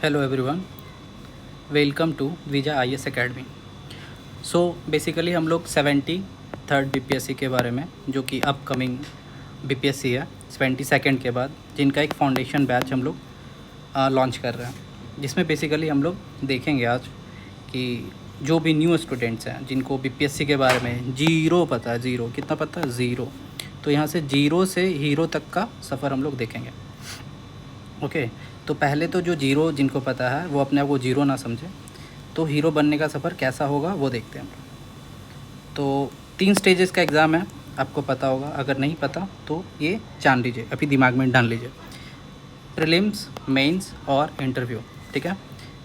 Hello everyone, welcome to Visa IAS academy. So basically हम लोग 73rd BPSC के बारे में, जो कि अपकमिंग BPSC है 72nd के बाद, जिनका एक फाउंडेशन बैच हम लोग लॉन्च कर रहे हैं, जिसमें बेसिकली हम लोग देखेंगे आज कि जो भी न्यू स्टूडेंट्स हैं जिनको BPSC के बारे में ज़ीरो पता है, ज़ीरो कितना पता है, ज़ीरो, तो यहाँ से ज़ीरो से हीरो तक का सफ़र हम लोग देखेंगे। ओके, तो पहले तो जो ज़ीरो जिनको पता है वो अपने आप को ज़ीरो ना समझे, तो हीरो बनने का सफ़र कैसा होगा वो देखते हैं हम लोग। तो 3 स्टेजेस का एग्ज़ाम है, आपको पता होगा, अगर नहीं पता तो ये जान लीजिए, अभी दिमाग में डाल लीजिए। प्रीलिम्स, मेंस और इंटरव्यू, ठीक है।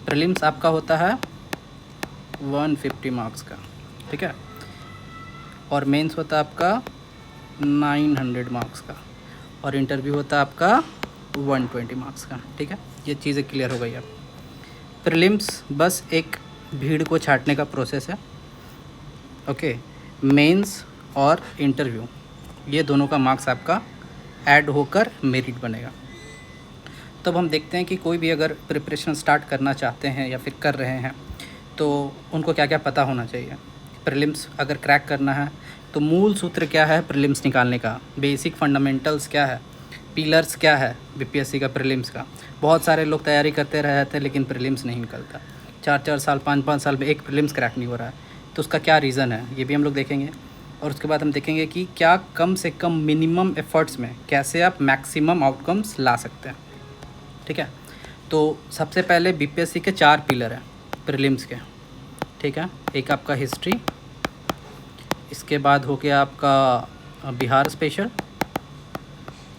प्रीलिम्स आपका होता है 150 मार्क्स का, ठीक है, और मेंस होता है आपका 900 मार्क्स का, और इंटरव्यू होता है आपका 120 मार्क्स का, ठीक है। ये चीज़ें क्लियर हो गई अब। प्रीलिम्स बस एक भीड़ को छांटने का प्रोसेस है, ओके। मेंस और इंटरव्यू, ये दोनों का मार्क्स आपका ऐड होकर मेरिट बनेगा। तब हम देखते हैं कि कोई भी अगर प्रिपरेशन स्टार्ट करना चाहते हैं या फिर कर रहे हैं तो उनको क्या क्या पता होना चाहिए। प्रीलिम्स अगर क्रैक करना है तो मूल सूत्र क्या है प्रीलिम्स निकालने का, बेसिक फंडामेंटल्स क्या है, पिलर्स क्या है BPSC का प्रीलिम्स का। बहुत सारे लोग तैयारी करते रहे थे लेकिन प्रीलिम्स नहीं निकलता, 4-4 साल 5-5 साल में एक प्रीलिम्स क्रैक नहीं हो रहा है, तो उसका क्या रीज़न है ये भी हम लोग देखेंगे। और उसके बाद हम देखेंगे कि क्या कम से कम मिनिमम एफर्ट्स में कैसे आप मैक्सिमम आउटकम्स ला सकते हैं, ठीक है। तो सबसे पहले BPSC के 4 पिलर हैं प्रीलिम्स के, ठीक है। एक आपका हिस्ट्री, इसके बाद हो गया आपका बिहार स्पेशल,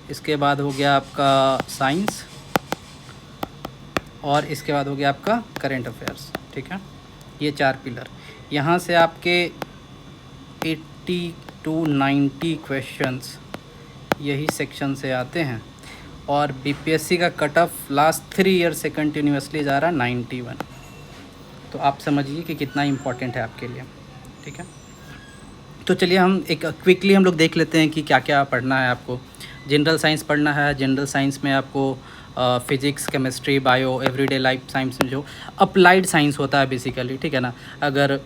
इसके बाद हो गया आपका साइंस, और इसके बाद हो गया आपका करंट अफेयर्स, ठीक है। ये 4 पिलर, यहाँ से आपके 80 to 90 क्वेश्चंस यही सेक्शन से आते हैं, और BPSC का कट ऑफ लास्ट 3 ईयर से कंटिन्यूसली जा रहा है 91। तो आप समझिए कि कितना इम्पोर्टेंट है आपके लिए, ठीक है। तो चलिए हम एक क्विकली हम लोग देख लेते हैं कि क्या क्या पढ़ना है आपको। जनरल साइंस पढ़ना है, जनरल साइंस में आपको physics, chemistry, bio, everyday life science में जो अप्लाइड साइंस होता है बेसिकली, ठीक है ना। अगर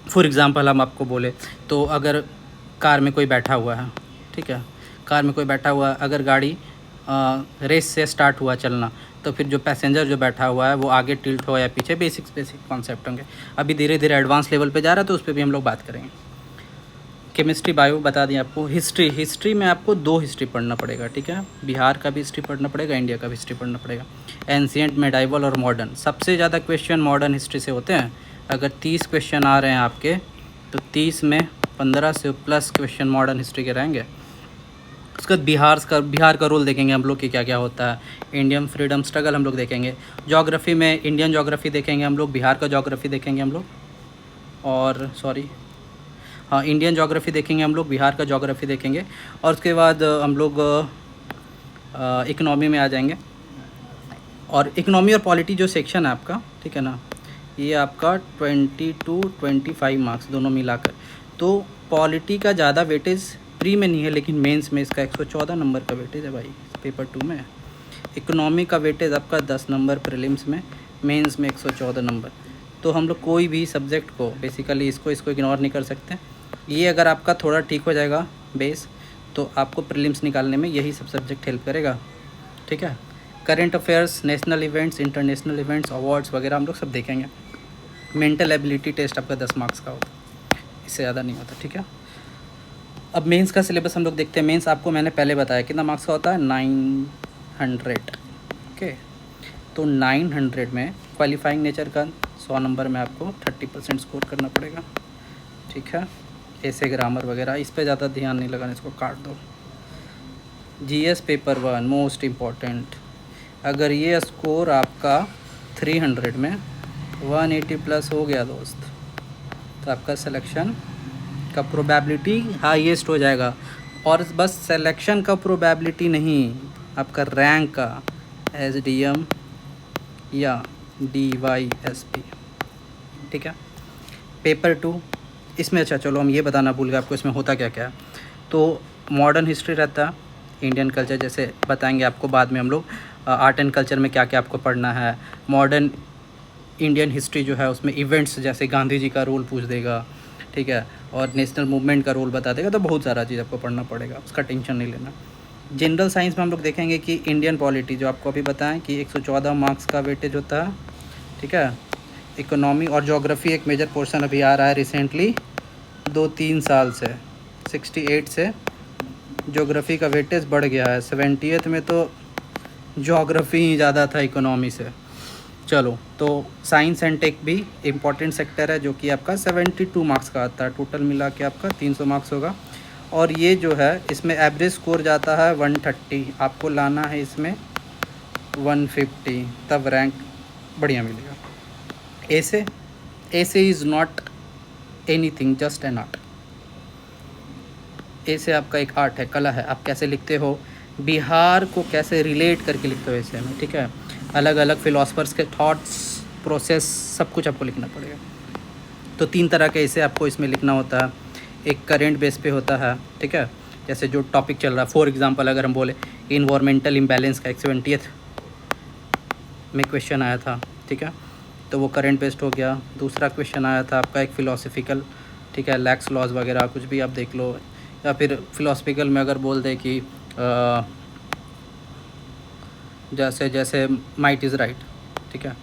फॉर एग्ज़ाम्पल हम आपको बोले तो अगर कार में कोई बैठा हुआ है, ठीक है, कार में कोई बैठा हुआ है, अगर गाड़ी रेस से स्टार्ट हुआ चलना, तो फिर जो पैसेंजर जो बैठा हुआ है वो आगे टिल्ट हो या पीछे, बेसिक कॉन्सेप्ट होंगे। अभी धीरे धीरे एडवांस लेवल पे जा रहा है तो उस पर भी हम लोग बात करेंगे। केमिस्ट्री, बायो बता दें आपको। हिस्ट्री में आपको 2 हिस्ट्री पढ़ना पड़ेगा, ठीक है। बिहार का भी हिस्ट्री पढ़ना पड़ेगा, इंडिया का भी हिस्ट्री पढ़ना पड़ेगा। एंशिएंट, मेडाइवल और मॉडर्न, सबसे ज़्यादा क्वेश्चन मॉडर्न हिस्ट्री से होते हैं। अगर 30 क्वेश्चन आ रहे हैं आपके तो 30 में 15 से प्लस क्वेश्चन मॉडर्न हिस्ट्री के रहेंगे। उसके बाद बिहार का रोल देखेंगे हम लोग कि क्या क्या होता है। इंडियन फ्रीडम स्ट्रगल हम लोग देखेंगे। ज्योग्राफी में इंडियन ज्योग्राफी देखेंगे हम लोग, बिहार का ज्योग्राफी देखेंगे हम लोग, और इंडियन ज्योग्राफी देखेंगे हम लोग, बिहार का ज्योग्राफी देखेंगे। और उसके बाद हम लोग इकनॉमी में आ जाएंगे, और इकनॉमी और पॉलिटी जो सेक्शन है आपका, ठीक है ना, ये आपका 20 to 25 मार्क्स दोनों मिलाकर। तो पॉलिटी का ज़्यादा वेटेज प्री में नहीं है, लेकिन मेंस में इसका 114 नंबर का वेटेज है भाई, पेपर 2 में। इकनॉमी का वेटेज आपका 10 नंबर प्रीलिम्स में, मेंस में 114 नंबर। तो हम लोग कोई भी सब्जेक्ट को बेसिकली इसको इग्नोर नहीं कर सकते। ये अगर आपका थोड़ा ठीक हो जाएगा बेस, तो आपको प्रीलिम्स निकालने में यही सब सब्जेक्ट हेल्प करेगा, ठीक है। Current affairs, national events, international events, awards वगैरह हम लोग सब देखेंगे। मेंटल एबिलिटी टेस्ट आपका 10 मार्क्स का होता है, इससे ज़्यादा नहीं होता, ठीक है। अब मेंस का सिलेबस हम लोग देखते हैं। मेंस आपको मैंने पहले बताया कितना मार्क्स का होता है, 900, ओके। तो 900 में क्वालिफाइंग नेचर का 100 नंबर में आपको 30% स्कोर करना पड़ेगा, ठीक है। ऐसे ग्रामर वगैरह इस पे ज़्यादा ध्यान नहीं लगाना, इसको काट दो। GS पेपर 1 मोस्ट इम्पॉर्टेंट, अगर ये स्कोर आपका 300 में 180 प्लस हो गया दोस्त, तो आपका सिलेक्शन का प्रोबेबिलिटी हाईएस्ट हो जाएगा। और बस सिलेक्शन का प्रोबेबिलिटी नहीं, आपका रैंक का, SDM या DYSP, ठीक है। पेपर 2 इसमें, अच्छा चलो हम ये बताना भूल गए आपको, इसमें होता क्या क्या है। तो मॉडर्न हिस्ट्री रहता है, इंडियन कल्चर जैसे बताएंगे आपको बाद में हम लोग। आर्ट एंड कल्चर में क्या क्या आपको पढ़ना है, मॉडर्न इंडियन हिस्ट्री जो है उसमें इवेंट्स जैसे गांधी जी का रोल पूछ देगा, ठीक है, और नेशनल मूवमेंट का रोल बता देगा। तो बहुत सारा चीज़ आपको पढ़ना पड़ेगा, उसका टेंशन नहीं लेना। जनरल साइंस में हम लोग देखेंगे कि इंडियन पॉलिटी जो आपको अभी बताएं कि 114 मार्क्स का वेटेज होता है, ठीक है। इकोनॉमी और ज्योग्राफी एक मेजर पोर्शन अभी आ रहा है रिसेंटली 2-3 साल से, 68 से ज्योग्राफी का वेटेज बढ़ गया है। 70th में तो ज्योग्राफी ही ज़्यादा था इकोनॉमी से। चलो, तो साइंस एंड टेक भी इम्पॉर्टेंट सेक्टर है जो कि आपका 72 मार्क्स का आता है, टोटल मिला के आपका 300 मार्क्स होगा। और ये जो है इसमें एवरेज स्कोर जाता है 130, आपको लाना है इसमें 150, तब रैंक बढ़िया मिलेगा। ऐसे is not anything, just an art. ऐसे आपका एक आर्ट है, कला है, आप कैसे लिखते हो, बिहार को कैसे रिलेट करके लिखते हो ऐसे में, ठीक है। अलग अलग फिलोसफर्स के थॉट्स, प्रोसेस, सब कुछ आपको लिखना पड़ेगा। तो 3 तरह के ऐसे आपको इसमें लिखना होता है। एक करेंट बेस पे होता है, ठीक है, जैसे जो टॉपिक चल रहा है। फॉर एग्जांपल अगर हम बोले इन्वायरमेंटल इम्बैलेंस का 70th में क्वेश्चन आया था, ठीक है, तो वो करेंट बेस्ड हो गया। दूसरा क्वेश्चन आया था आपका एक फ़िलोसफिकल, ठीक है, लैक्स लॉज वगैरह कुछ भी आप देख लो। या फिर फ़िलोसफिकल में अगर बोल दे कि जैसे जैसे माइट इज़ राइट, ठीक है,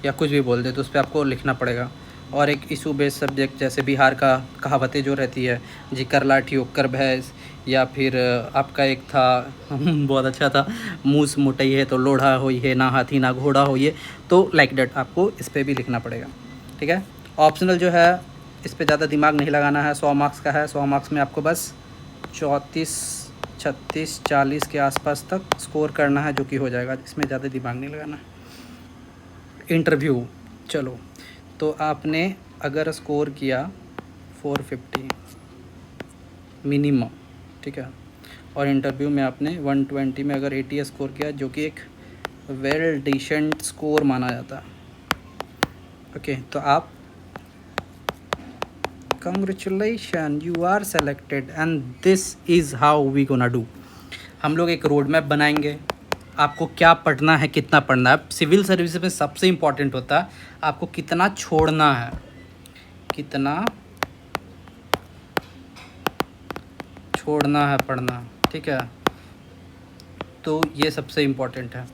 या कुछ भी बोल दे तो उस पर आपको लिखना पड़ेगा। और एक इशू बेस्ड सब्जेक्ट जैसे बिहार का कहावतें जो रहती है, जी कर लाठी ओकर भैंस, या फिर आपका एक था बहुत अच्छा था, मूस मुटई है तो लोढ़ा होई है, ना हाथी ना घोड़ा होई है। तो लाइक डेट आपको इस पर भी लिखना पड़ेगा, ठीक है। ऑप्शनल जो है इस पर ज़्यादा दिमाग नहीं लगाना है, 100 मार्क्स का है। 100 मार्क्स में आपको बस 34, 36, 40 के आसपास तक स्कोर करना है, जो कि हो जाएगा, इसमें ज़्यादा दिमाग नहीं लगाना है। इंटरव्यू, चलो, तो आपने अगर स्कोर किया 450 मिनिमम, ठीक है, और इंटरव्यू में आपने 120 में अगर 80 स्कोर किया, जो कि एक वेल डिसेंट स्कोर माना जाता है, ओके, तो आप congratulation, you are selected and this is how we gonna do. हम लोग एक रोड मैप बनाएंगे, आपको क्या पढ़ना है, कितना पढ़ना है। सिविल सर्विस में सबसे इम्पॉर्टेंट होता है आपको कितना छोड़ना है, कितना छोड़ना है पढ़ना, ठीक है, तो ये सबसे इम्पॉर्टेंट है।